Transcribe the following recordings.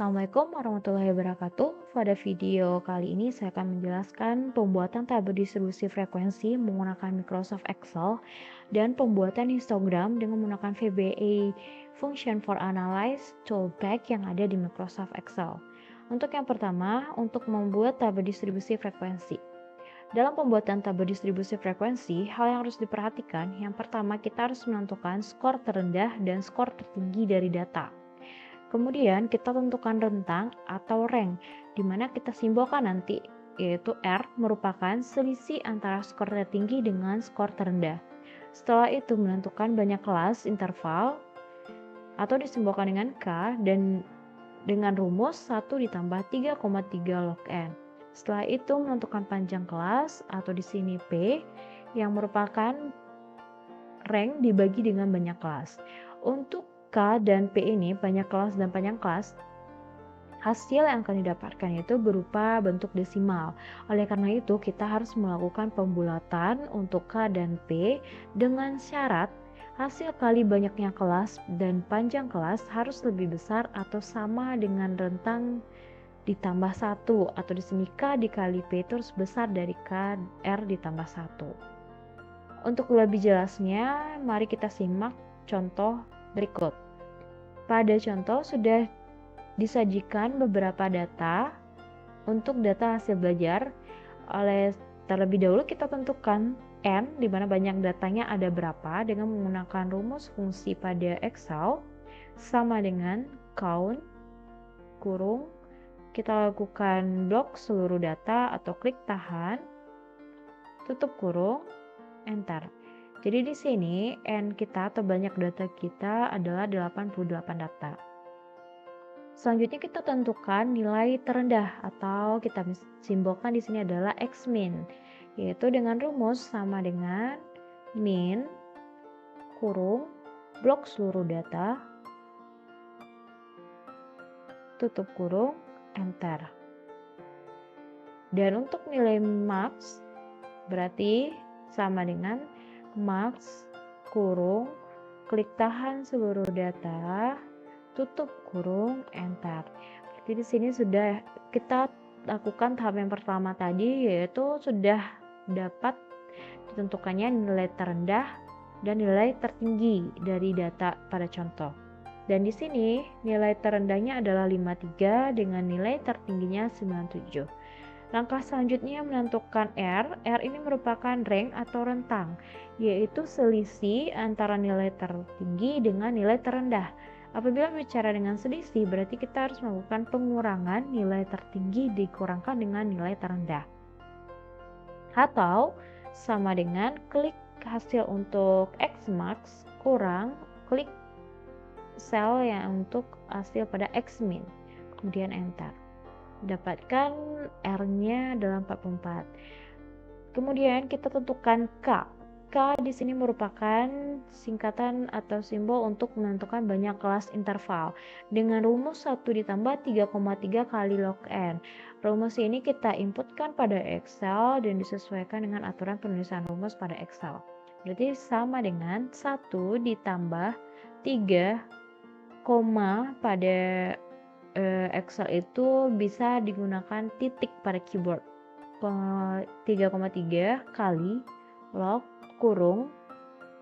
Assalamualaikum warahmatullahi wabarakatuh. Pada video kali ini saya akan menjelaskan pembuatan tabel distribusi frekuensi menggunakan Microsoft Excel dan pembuatan histogram dengan menggunakan VBA Function for Analyze Toolpack yang ada di Microsoft Excel. Untuk yang pertama, untuk membuat tabel distribusi frekuensi. Dalam pembuatan tabel distribusi frekuensi, hal yang harus diperhatikan, yang pertama kita harus menentukan skor terendah dan skor tertinggi dari data. Kemudian kita tentukan rentang atau rank, di mana kita simbolkan nanti, yaitu R merupakan selisih antara skor tertinggi dengan skor terendah. Setelah itu menentukan banyak kelas interval atau disimbolkan dengan K dan dengan rumus 1 ditambah 3,3 log N. Setelah itu menentukan panjang kelas atau di sini P yang merupakan rank dibagi dengan banyak kelas. Untuk K dan P ini, banyak kelas dan panjang kelas, hasil yang akan didapatkan itu berupa bentuk desimal. Oleh karena itu, kita harus melakukan pembulatan untuk K dan P dengan syarat hasil kali banyaknya kelas dan panjang kelas harus lebih besar atau sama dengan rentang ditambah 1, atau di sini K dikali P itu harus besar dari K R ditambah 1. Untuk lebih jelasnya, mari kita simak contoh berikut. Pada contoh sudah disajikan beberapa data untuk data hasil belajar. Terlebih dahulu kita tentukan N, di mana banyak datanya ada berapa, dengan menggunakan rumus fungsi pada Excel sama dengan count kurung. Kita lakukan blok seluruh data atau klik tahan, tutup kurung, enter. Jadi di sini N kita atau banyak data kita adalah 88 data. Selanjutnya kita tentukan nilai terendah atau kita simbolkan di sini adalah X-min, yaitu dengan rumus sama dengan min kurung blok seluruh data, tutup kurung, enter. Dan untuk nilai max berarti sama dengan max kurung klik tahan seluruh data, tutup kurung, enter. Jadi di sini sudah kita lakukan tahap yang pertama tadi, yaitu sudah dapat ditentukannya nilai terendah dan nilai tertinggi dari data pada contoh. Dan di sini nilai terendahnya adalah 53 dengan nilai tertingginya 97. Langkah selanjutnya menentukan R. R ini merupakan rank atau rentang, yaitu selisih antara nilai tertinggi dengan nilai terendah. Apabila bicara dengan selisih, berarti kita harus melakukan pengurangan nilai tertinggi dikurangkan dengan nilai terendah. Atau sama dengan klik hasil untuk Xmax kurang klik sel yang untuk hasil pada Xmin, kemudian enter. Dapatkan R-nya adalah 44. Kemudian kita tentukan K. K di sini merupakan singkatan atau simbol untuk menentukan banyak kelas interval dengan rumus 1 ditambah 3,3 kali log N. Rumus ini kita inputkan pada Excel dan disesuaikan dengan aturan penulisan rumus pada Excel. Berarti sama dengan 1 ditambah 3, pada Excel itu bisa digunakan titik pada keyboard. 3,3 kali log kurung,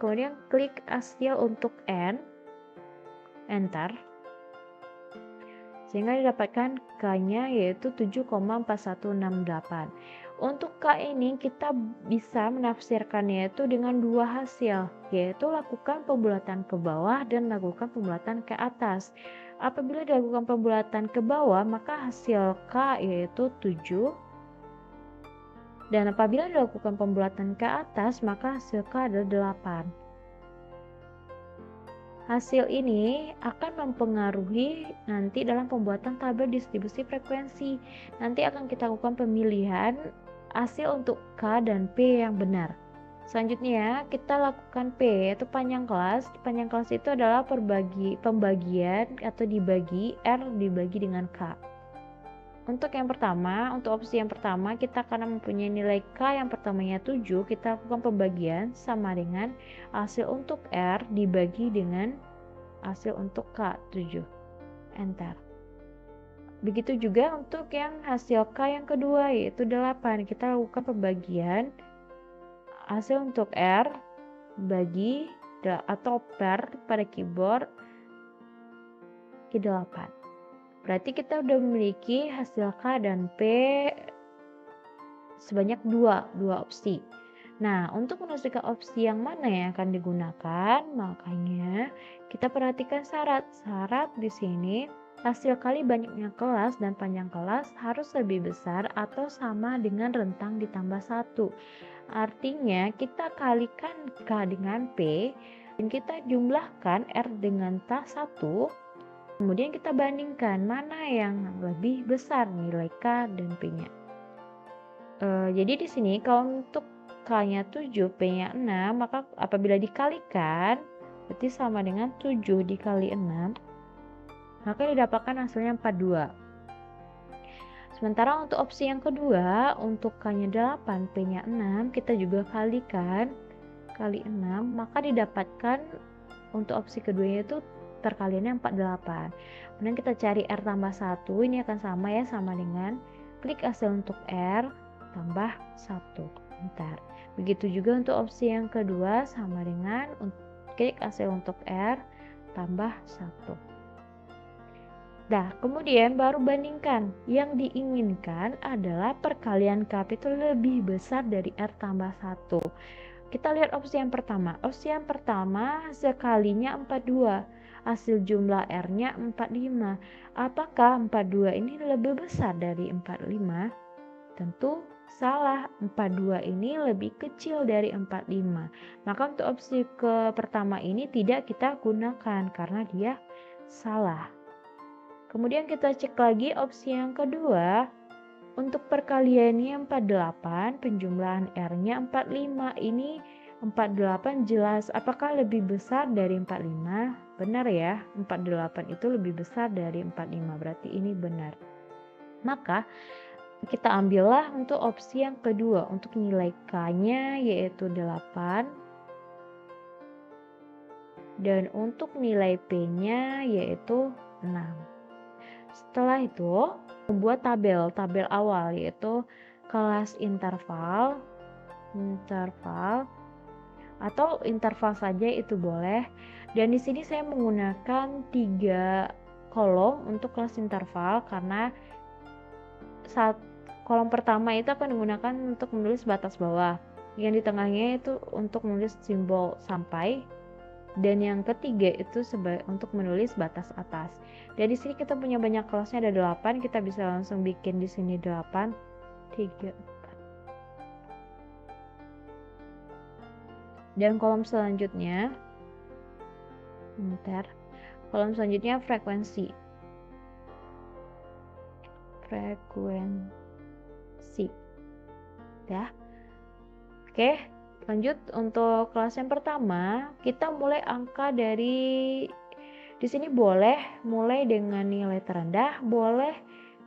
kemudian klik hasil untuk N, enter, sehingga didapatkan K-nya yaitu 7,4168. Untuk K ini kita bisa menafsirkannya itu dengan dua hasil, yaitu lakukan pembulatan ke bawah dan lakukan pembulatan ke atas. Apabila dilakukan pembulatan ke bawah, maka hasil K yaitu 7. Dan apabila dilakukan pembulatan ke atas, maka hasil K adalah 8. Hasil ini akan mempengaruhi nanti dalam pembuatan tabel distribusi frekuensi. Nanti akan kita lakukan pemilihan hasil untuk K dan P yang benar. Selanjutnya kita lakukan P, yaitu panjang kelas. Panjang kelas itu adalah pembagian atau dibagi R dibagi dengan K. Untuk yang pertama, untuk opsi yang pertama kita karena mempunyai nilai K yang pertamanya 7, kita lakukan pembagian sama dengan hasil untuk R dibagi dengan hasil untuk K 7. Enter. Begitu juga untuk yang hasil K yang kedua yaitu 8. Kita lakukan pembagian hasil untuk R bagi atau per pada keyboard ke 8. Berarti kita udah memiliki hasil K dan P sebanyak dua opsi. Nah, untuk menentukan opsi yang mana yang akan digunakan, makanya kita perhatikan syarat. Syarat di sini, hasil kali banyaknya kelas dan panjang kelas harus lebih besar atau sama dengan rentang ditambah 1. Artinya, kita kalikan K dengan P, dan kita jumlahkan R dengan T1, kemudian kita bandingkan mana yang lebih besar nilai K dan P-nya. Jadi di sini kalau untuk K-nya 7, P-nya 6, maka apabila dikalikan, berarti sama dengan 7 dikali 6, maka didapatkan hasilnya 42. Sementara untuk opsi yang kedua, untuk K-nya 8, P-nya 6, kita juga kalikan, kali 6, maka didapatkan untuk opsi keduanya itu perkaliannya 48. Kemudian kita cari R tambah 1, ini akan sama ya, sama dengan klik hasil untuk R tambah 1. Bentar. Begitu juga untuk opsi yang kedua, sama dengan klik hasil untuk R tambah 1. Nah, kemudian baru bandingkan. Yang diinginkan adalah perkalian K itu lebih besar dari R tambah 1. Kita lihat opsi yang pertama. Opsi yang pertama hasil kalinya 42. Hasil jumlah R-nya 45. Apakah 42 ini lebih besar dari 45? Tentu salah, 42 ini lebih kecil dari 45. Maka untuk opsi pertama ini tidak kita gunakan karena dia salah. Kemudian kita cek lagi opsi yang kedua. Untuk perkaliannya 48, penjumlahan R-nya 45. Ini 48 jelas apakah lebih besar dari 45? Benar ya, 48 itu lebih besar dari 45, berarti ini benar. Maka kita ambillah untuk opsi yang kedua, untuk nilai K-nya yaitu 8 dan untuk nilai P-nya yaitu 6. Setelah itu membuat tabel awal yaitu kelas interval atau interval saja itu boleh. Dan di sini saya menggunakan 3 kolom untuk kelas interval karena kolom pertama itu akan digunakan untuk menulis batas bawah, yang di tengahnya itu untuk menulis simbol sampai, dan yang ketiga itu untuk menulis batas atas. Dan di sini kita punya banyak kelasnya, ada 8, kita bisa langsung bikin di sini 8, 3, 4. Dan kolom selanjutnya, kolom selanjutnya frekuensi. Ya. Oke, lanjut untuk kelas yang pertama, kita mulai angka dari di sini boleh mulai dengan nilai terendah, boleh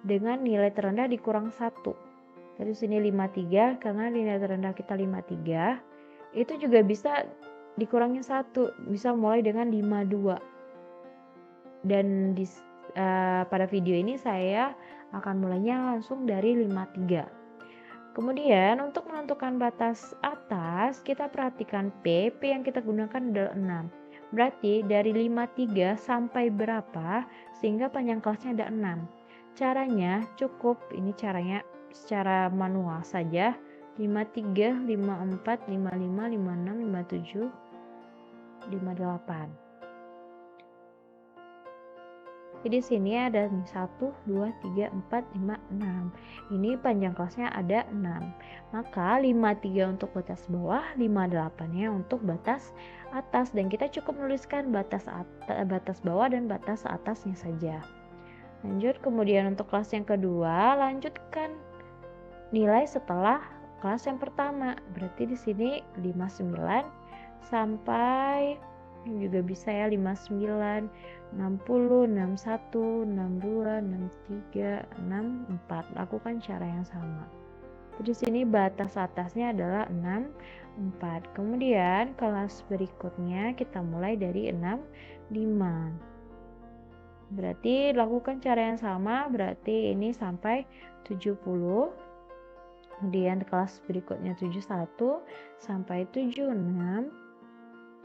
dengan nilai terendah dikurang 1. Dari sini 53 karena nilai terendah kita 53. Itu juga bisa dikurangin 1, bisa mulai dengan 52. Dan pada video ini saya akan mulainya langsung dari 53. Kemudian untuk menentukan batas atas, kita perhatikan P yang kita gunakan adalah 6. Berarti dari 53 sampai berapa sehingga panjang kelasnya ada 6. Caranya cukup, ini caranya secara manual saja, 53, 54, 55, 56, 57, 58. Jadi sini ada 1, 2, 3, 4, 5, 6. Ini panjang kelasnya ada 6. Maka 53 untuk batas bawah, 58-nya untuk batas atas. Dan kita cukup menuliskan batas bawah dan batas atasnya saja. Lanjut, kemudian untuk kelas yang kedua, lanjutkan nilai setelah kelas yang pertama. Berarti di sini 59 sampai juga bisa ya 59, 60, 61, 62, 63, 64. Lakukan cara yang sama. Di sini batas atasnya adalah 64. Kemudian kelas berikutnya kita mulai dari 65. Berarti lakukan cara yang sama, berarti ini sampai 70. Kemudian kelas berikutnya 71 sampai 76,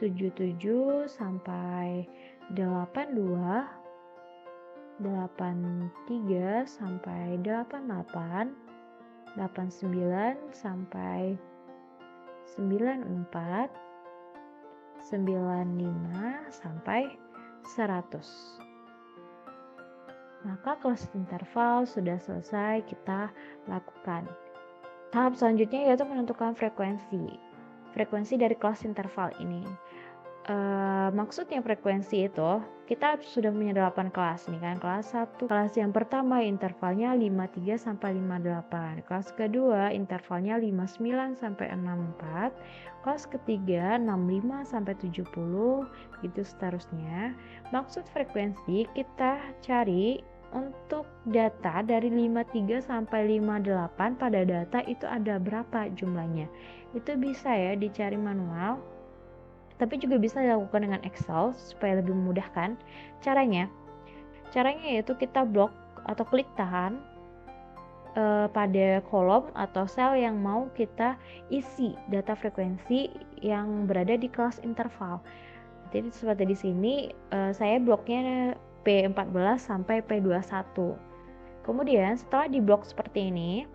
77 sampai 82, 83 sampai 88, 89 sampai 94, 95 sampai 100. Maka kelas interval sudah selesai kita lakukan. Tahap selanjutnya yaitu menentukan frekuensi dari kelas interval ini. Maksudnya frekuensi itu, kita sudah punya 8 kelas nih kan. Kelas 1, kelas yang pertama intervalnya 53 sampai 58. Kelas kedua intervalnya 59 sampai 64. Kelas ketiga 65 sampai 70, gitu seterusnya. Maksud frekuensi kita cari untuk data dari 53 sampai 58 pada data itu ada berapa jumlahnya. Itu bisa ya dicari manual, tapi juga bisa dilakukan dengan Excel supaya lebih memudahkan. Caranya yaitu kita blok atau klik tahan pada kolom atau sel yang mau kita isi data frekuensi yang berada di kelas interval. Jadi seperti di sini saya bloknya P14 sampai P21. Kemudian setelah diblok seperti ini,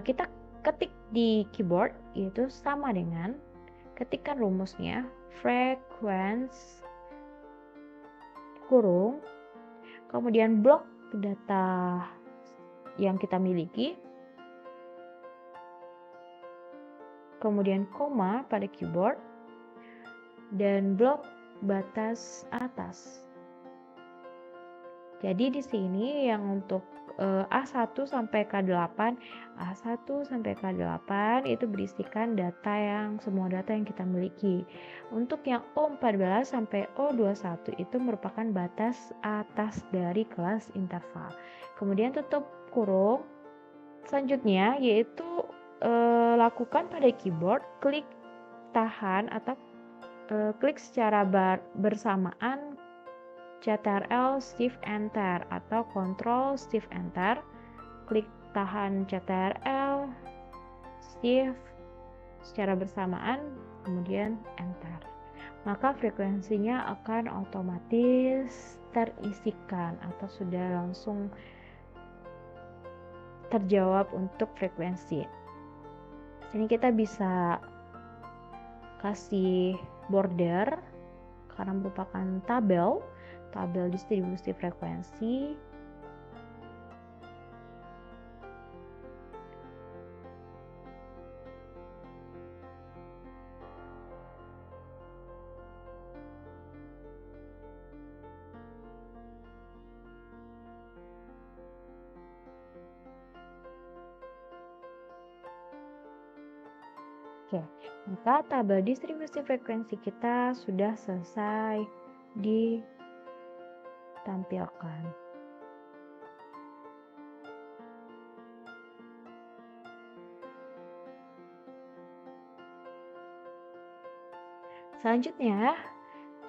kita ketik di keyboard, yaitu sama dengan ketikkan rumusnya frekuensi kurung, kemudian blok data yang kita miliki, kemudian koma pada keyboard, dan blok batas atas. Jadi di sini yang untuk A1 sampai K8, A1 sampai K8 itu berisikan semua data yang kita miliki. Untuk yang O14 sampai O21 itu merupakan batas atas dari kelas interval. Kemudian tutup kurung. Selanjutnya yaitu lakukan pada keyboard klik tahan atau klik secara bersamaan Ctrl Shift Enter atau Ctrl Shift Enter, klik tahan Ctrl Shift secara bersamaan, kemudian Enter. Maka frekuensinya akan otomatis terisikan atau sudah langsung terjawab untuk frekuensi. Sini kita bisa kasih border karena merupakan tabel distribusi frekuensi. Oke, maka tabel distribusi frekuensi kita sudah selesai ditampilkan. Selanjutnya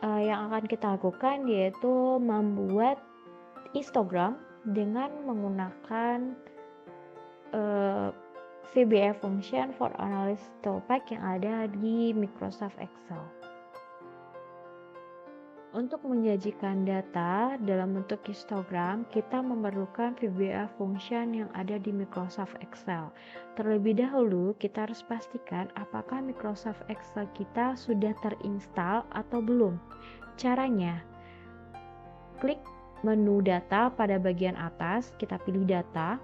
yang akan kita lakukan yaitu membuat histogram dengan menggunakan VBA function for analysis toolpack yang ada di Microsoft Excel. Untuk menyajikan data dalam bentuk histogram, kita memerlukan VBA function yang ada di Microsoft Excel. Terlebih dahulu, kita harus pastikan apakah Microsoft Excel kita sudah terinstall atau belum. Caranya, klik menu data pada bagian atas, kita pilih data.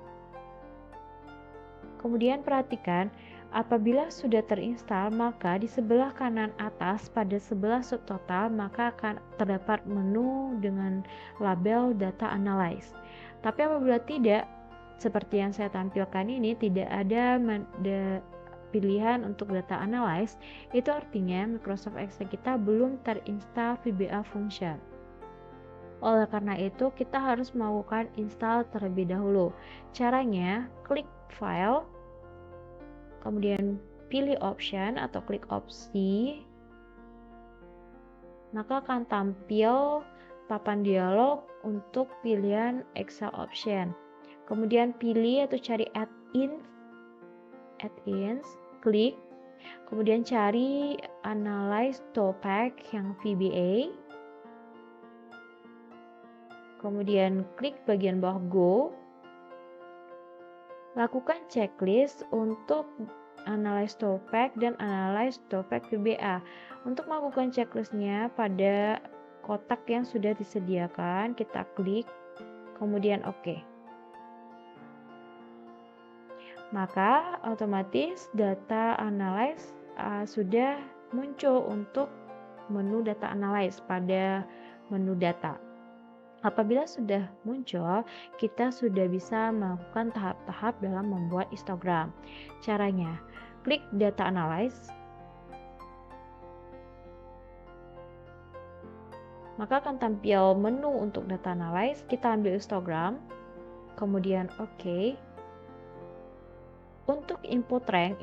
Kemudian perhatikan, apabila sudah terinstall, maka di sebelah kanan atas pada sebelah subtotal maka akan terdapat menu dengan label data analyze. Tapi apabila tidak, seperti yang saya tampilkan ini, tidak ada pilihan untuk data analyze, itu artinya Microsoft Excel kita belum terinstall VBA function. Oleh karena itu, kita harus melakukan install terlebih dahulu. Caranya, klik file, kemudian pilih option atau klik opsi, maka akan tampil papan dialog untuk pilihan Excel option. Kemudian pilih atau cari add-ins, klik. Kemudian cari Analyze Topic yang VBA. Kemudian klik bagian bawah Go. Lakukan checklist untuk Analyze Topic dan Analyze Topic VBA. Untuk melakukan checklistnya pada kotak yang sudah disediakan, kita klik, kemudian OK. Maka otomatis data analyze sudah muncul untuk menu data analyze pada menu data. Apabila sudah muncul, kita sudah bisa melakukan tahap-tahap dalam membuat histogram. Caranya, klik data analyze, maka akan tampil menu untuk data analyze. Kita ambil histogram, kemudian OK. Untuk input rank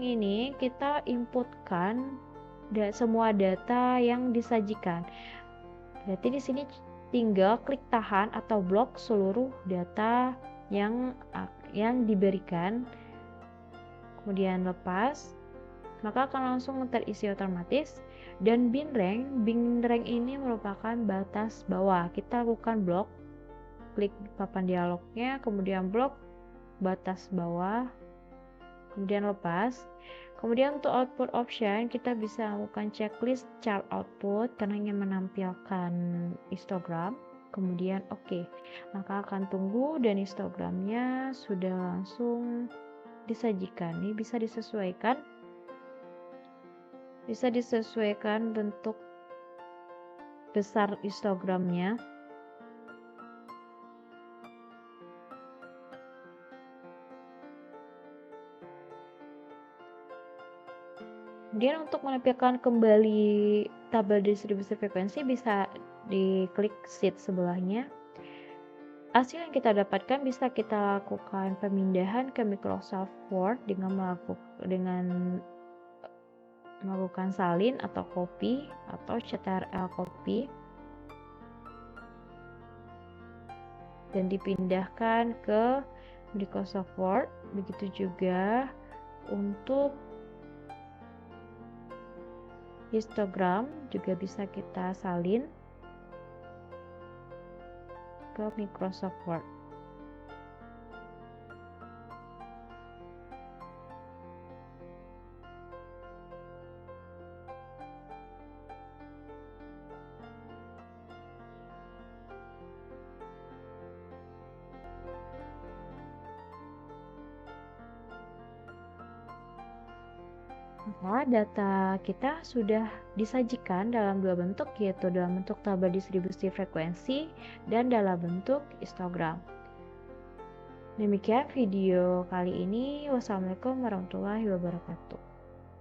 ini kita inputkan semua data yang disajikan. Berarti di sini tinggal klik tahan atau blok seluruh data yang diberikan, kemudian lepas, maka akan langsung terisi otomatis. Dan bin rank ini merupakan batas bawah. Kita lakukan blok, klik papan dialognya, kemudian blok batas bawah, kemudian lepas. Kemudian untuk output option, kita bisa lakukan checklist chart output karena ingin menampilkan histogram. Kemudian OK, maka akan tunggu dan histogramnya sudah langsung disajikan. Ini bisa disesuaikan bentuk besar histogramnya. Kemudian untuk menampilkan kembali tabel distribusi frekuensi bisa diklik sheet sebelahnya. Hasil yang kita dapatkan bisa kita lakukan pemindahan ke Microsoft Word dengan melakukan salin atau copy atau Ctrl copy dan dipindahkan ke Microsoft Word. Begitu juga untuk histogram juga bisa kita salin ke Microsoft Word. Maka data kita sudah disajikan dalam dua bentuk, yaitu dalam bentuk tabel distribusi frekuensi dan dalam bentuk histogram. Demikian video kali ini. Wassalamualaikum warahmatullahi wabarakatuh.